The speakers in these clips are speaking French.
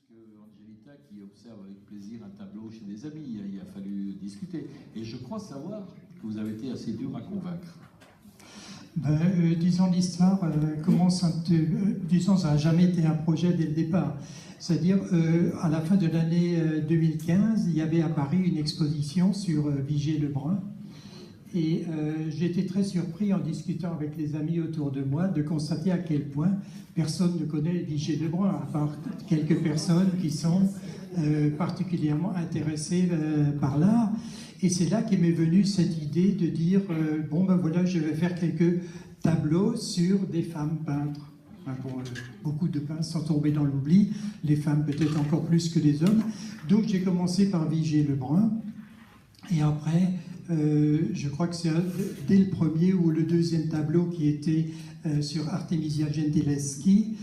Angelita qui observe avec plaisir un tableau chez des amis. Il a fallu discuter. Et je crois savoir que vous avez été assez dur à convaincre. Disons, l'histoire commence disons, ça n'a jamais été un projet dès le départ. C'est-à-dire, à la fin de l'année 2015, il y avait à Paris une exposition sur Vigée-Lebrun. Et j'ai été très surpris en discutant avec les amis autour de moi de constater à quel point personne ne connaît Vigée-Lebrun, à part quelques personnes qui sont particulièrement intéressées par l'art. Et c'est là qu'est m'est venue cette idée de dire bon ben voilà, je vais faire quelques tableaux sur des femmes peintres. Enfin, bon, beaucoup de peintres sont tombés dans l'oubli, les femmes peut-être encore plus que les hommes. Donc j'ai commencé par Vigée-Lebrun, et après je crois que c'est dès le premier ou le deuxième tableau qui était sur Artemisia Gentileschi,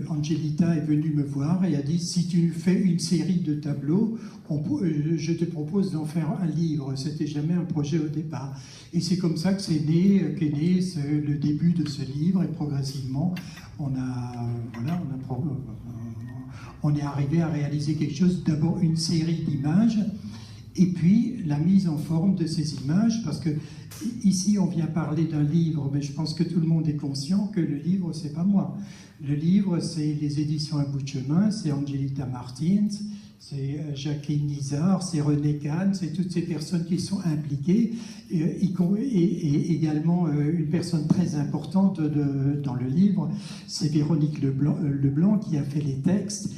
Angelita est venue me voir et a dit: si tu fais une série de tableaux, je te propose d'en faire un livre. C'était jamais un projet au départ. Et c'est comme ça que qu'est né le début de ce livre, et progressivement, on est arrivé à réaliser quelque chose, d'abord une série d'images, et puis la mise en forme de ces images, parce que ici on vient parler d'un livre, mais je pense que tout le monde est conscient que le livre, c'est pas moi. Le livre, c'est les éditions Un bout de chemin, c'est Angelita Martins, c'est Jacqueline Nizar, c'est René Kahn, c'est toutes ces personnes qui sont impliquées, et également une personne très importante dans le livre, c'est Véronique Leblanc qui a fait les textes.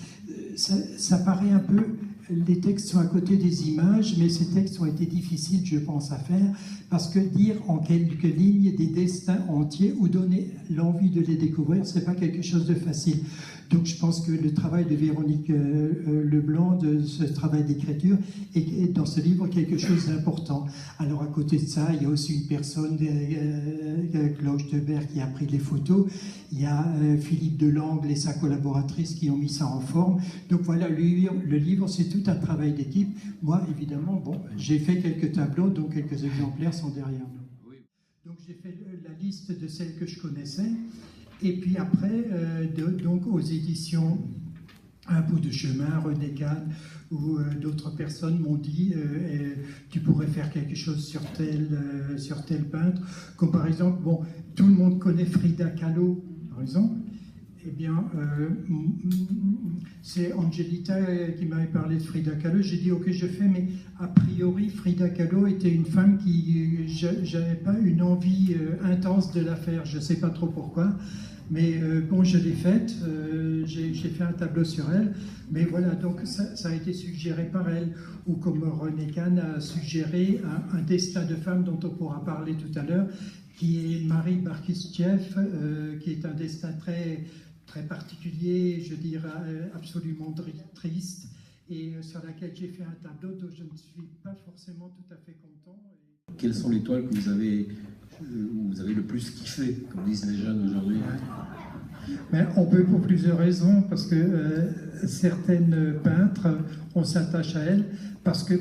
Ça paraît un peu, les textes sont à côté des images, mais ces textes ont été difficiles, je pense, à faire, parce que dire en quelques lignes des destins entiers ou donner l'envie de les découvrir, c'est pas quelque chose de facile. Donc je pense que le travail de Véronique Leblanc, de ce travail d'écriture, est dans ce livre quelque chose d'important. Alors à côté de ça, il y a aussi une personne, Claude Tebert, qui a pris les photos. Il y a Philippe Delangle et sa collaboratrice qui ont mis ça en forme. Donc voilà, le livre, c'est tout un travail d'équipe. Moi, évidemment, bon, j'ai fait quelques tableaux, dont quelques exemplaires sont derrière nous. Donc j'ai fait la liste de celles que je connaissais. Et puis après, donc aux éditions Un bout de chemin, René Kahn ou d'autres personnes m'ont dit tu pourrais faire quelque chose sur tel peintre. Comme par exemple, bon, tout le monde connaît Frida Kahlo, par exemple. Eh bien, c'est Angelita qui m'avait parlé de Frida Kahlo. J'ai dit ok, je fais, mais a priori, Frida Kahlo était une femme qui, j'avais pas une envie intense de la faire. Je sais pas trop pourquoi. Mais bon, je l'ai faite, j'ai fait un tableau sur elle, mais voilà, donc ça a été suggéré par elle, ou comme René Kahn a suggéré un destin de femme dont on pourra parler tout à l'heure, qui est Marie Barkis-Tcheff, qui est un destin très, très particulier, je dirais absolument triste, et sur laquelle j'ai fait un tableau dont je ne suis pas forcément tout à fait content. Quelles sont les toiles que vous avez le plus kiffé, comme disent les jeunes aujourd'hui? Mais on peut pour plusieurs raisons, parce que certaines peintres, on s'attache à elles, parce que,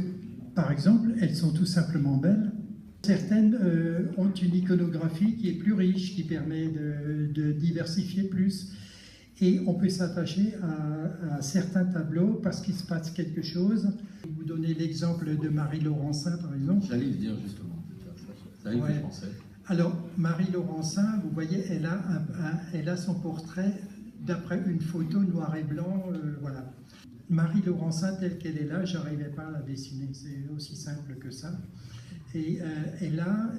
par exemple, elles sont tout simplement belles. Certaines ont une iconographie qui est plus riche, qui permet de diversifier plus. Et on peut s'attacher à certains tableaux parce qu'il se passe quelque chose. Vous donnez l'exemple de Marie Laurencin, par exemple. J'allais le dire, justement. C'est que je pensais. Alors, Marie Laurencin, vous voyez, elle a son portrait d'après une photo noir et blanc. Voilà. Marie Laurencin, telle qu'elle est là, je n'arrivais pas à la dessiner. C'est aussi simple que ça. Et là,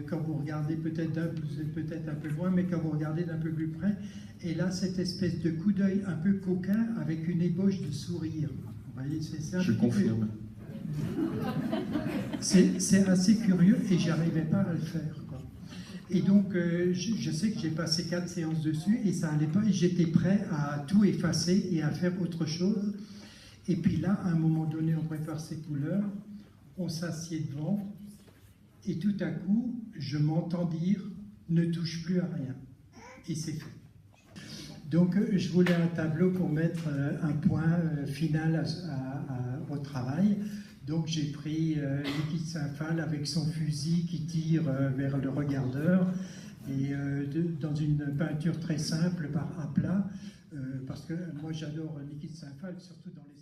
quand vous regardez peut-être, vous êtes peut-être un peu loin, mais quand vous regardez d'un peu plus près, elle a cette espèce de coup d'œil un peu coquin avec une ébauche de sourire. Vous voyez, je confirme. C'est assez curieux et j'arrivais pas à le faire, quoi. Et donc, je sais que j'ai passé 4 séances dessus et ça allait pas. Et j'étais prêt à tout effacer et à faire autre chose. Et puis là, à un moment donné, on prépare ses couleurs, on s'assied devant. Et tout à coup, je m'entends dire « ne touche plus à rien ». Et c'est fait. Donc, je voulais un tableau pour mettre un point final au travail. Donc, j'ai pris Liquide Saint-Phal avec son fusil qui tire vers le regardeur. Et dans une peinture très simple, par à plat, parce que moi j'adore Niki de Saint-Phal, surtout dans les